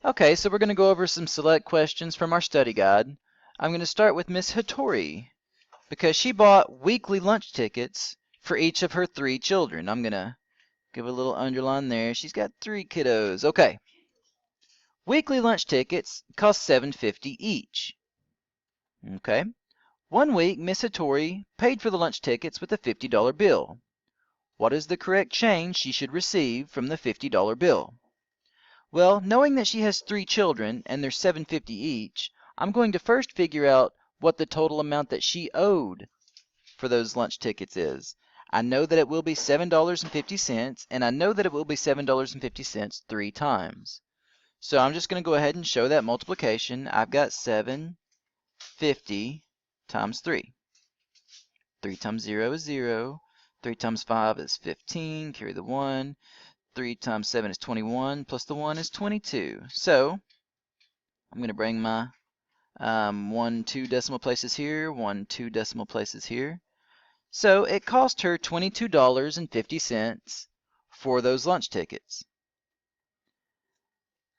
Okay, so we're going to go over some select questions from our study guide. I'm going to start with Miss Hattori because she bought weekly lunch tickets for each of her 3 children. I'm going to give a little underline there. She's got 3 kiddos. Okay. Weekly lunch tickets cost $7.50 each. Okay. One week, Miss Hattori paid for the lunch tickets with a $50 bill. What is the correct change she should receive from the $50 bill? Well, knowing that she has 3 children and they're $7.50 each, I'm going to first figure out what the total amount that she owed for those lunch tickets is. I know that it will be $7.50, and I know that it will be $7.50 3 times. So I'm just going to go ahead and show that multiplication. I've got 750 times 3. 3 times 0 is 0. 3 times 5 is 15. Carry the 1. 3 times 7 is 21, plus the 1 is 22. So I'm going to bring my 1, 2 decimal places here, 1, 2 decimal places here. So it cost her $22.50 for those lunch tickets.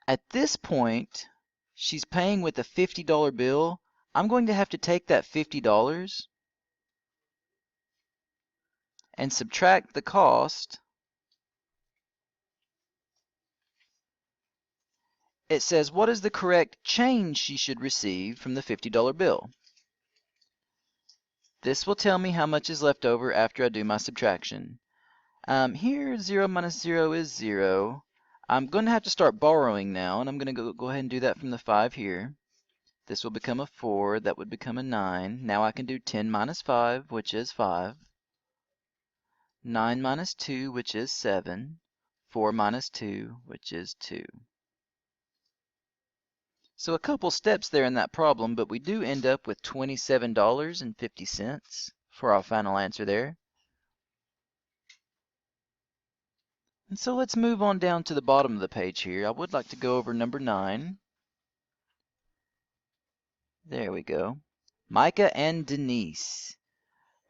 At this point, she's paying with a $50 bill. I'm going to have to take that $50 and subtract the cost. It says, what is the correct change she should receive from the $50 bill? This will tell me how much is left over after I do my subtraction. Here, 0 minus 0 is 0. I'm going to have to start borrowing now, and I'm going to go ahead and do that from the 5 here. This will become a 4. That would become a 9. Now I can do 10 minus 5, which is 5. 9 minus 2, which is 7. 4 minus 2, which is 2. So a couple steps there in that problem, but we do end up with $27.50 for our final answer there. And so let's move on down to the bottom of the page here. I would like to go over number 9. There we go. Micah and Denise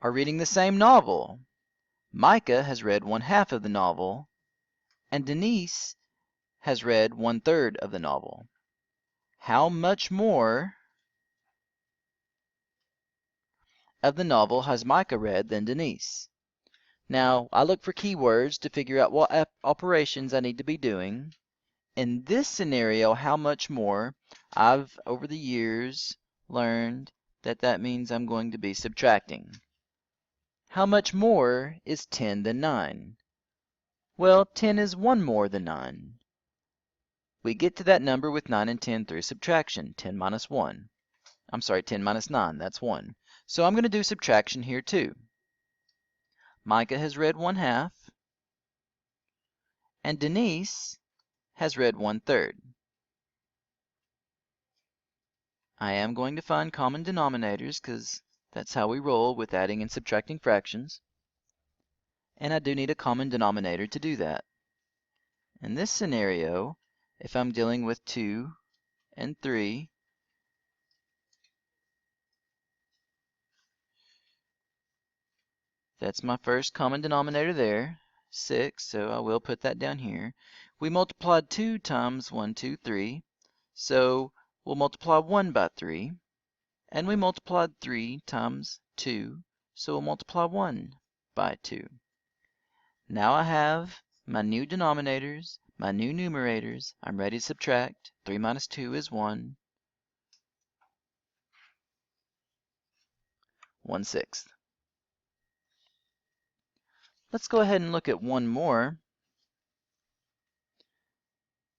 are reading the same novel. Micah has read 1/2 of the novel, and Denise has read 1/3 of the novel. How much more of the novel has Micah read than Denise? Now, I look for keywords to figure out what operations I need to be doing. In this scenario, how much more, I've, over the years, learned that that means I'm going to be subtracting. How much more is 10 than 9? Well, 10 is 1 more than 9. We get to that number with 9 and 10 through subtraction. 10 minus 1. I'm sorry, 10 minus 9, that's 1. So I'm going to do subtraction here too. Micah has read 1/2, and Denise has read 1/3. I am going to find common denominators because that's how we roll with adding and subtracting fractions. And I do need a common denominator to do that. In this scenario, if I'm dealing with 2 and 3, that's my first common denominator there, 6, so I will put that down here. We multiplied 2 times 1, 2, 3, so we'll multiply 1 by 3. And we multiplied 3 times 2, so we'll multiply 1 by 2. Now I have my new denominators, my new numerators. I'm ready to subtract. 3 minus 2 is 1. 1/6. Let's go ahead and look at one more.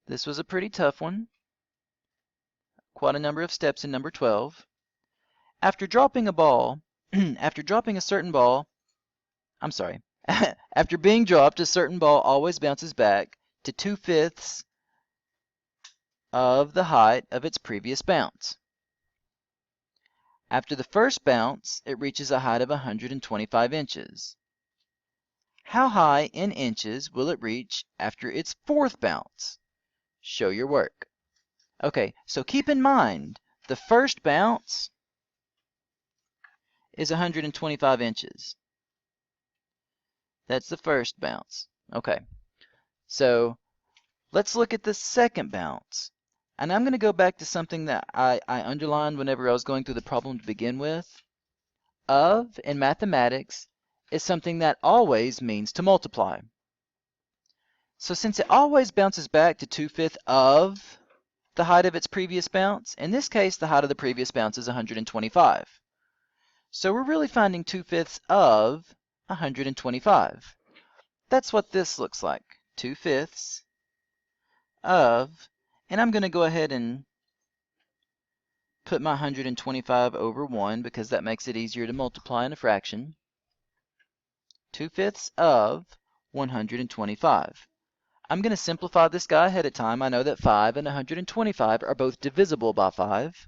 This was a pretty tough one. Quite a number of steps in number 12. After dropping a ball, after dropping a certain ball, I'm sorry, after being dropped, a certain ball always bounces back to 2/5 of the height of its previous bounce. After the first bounce, it reaches a height of 125 inches. How high in inches will it reach after its 4th bounce? Show your work. Okay, so keep in mind, the first bounce is 125 inches. That's the first bounce. Okay, so let's look at the second bounce. And I'm going to go back to something that I underlined whenever I was going through the problem to begin with. Of in mathematics is something that always means to multiply. So since it always bounces back to 2/5 of the height of its previous bounce, in this case the height of the previous bounce is 125. So we're really finding 2/5 of 125. That's what this looks like. 2/5 of, and I'm going to go ahead and put my 125 over 1 because that makes it easier to multiply in a fraction. 2/5 of 125. I'm going to simplify this guy ahead of time. I know that 5 and 125 are both divisible by 5.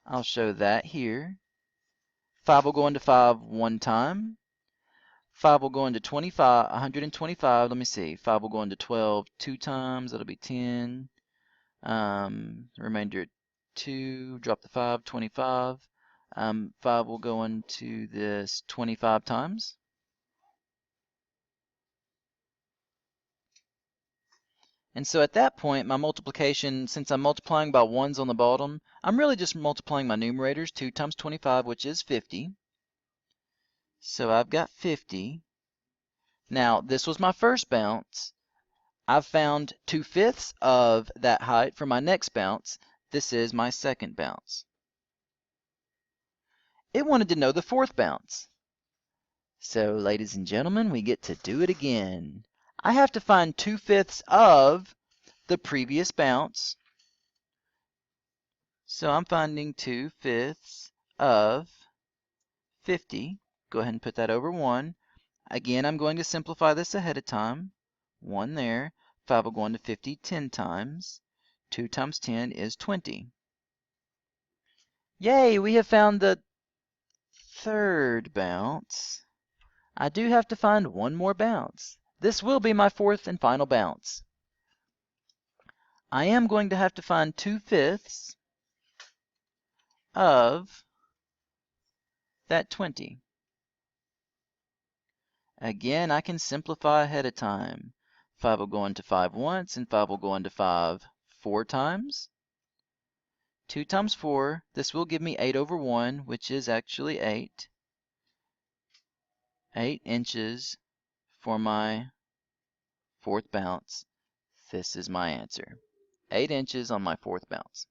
I'll show that here. 5 will go into 5 one time. 5 will go into 125, let me see. 5 will go into 12 two times, that'll be 10. Remainder 2, drop the 5, 25. 5 will go into this 25 times. And so at that point, my multiplication, since I'm multiplying by 1s on the bottom, I'm really just multiplying my numerators. 2 times 25, which is 50. So I've got 50. Now, this was my first bounce. I've found 2/5 of that height for my next bounce. This is my second bounce. It wanted to know the fourth bounce. So, ladies and gentlemen, we get to do it again. I have to find 2/5 of the previous bounce. So I'm finding 2/5 of 50. Go ahead and put that over 1. Again, I'm going to simplify this ahead of time. 1 there. 5 will go into 50 10 times. 2 times 10 is 20. Yay, we have found the third bounce. I do have to find one more bounce. This will be my fourth and final bounce. I am going to have to find 2/5 of that 20. Again, I can simplify ahead of time. 5 will go into 5 once, and 5 will go into 5 4 times. 2 times 4, this will give me 8 over 1, which is actually 8. 8 inches for my fourth bounce. This is my answer. 8 inches on my fourth bounce.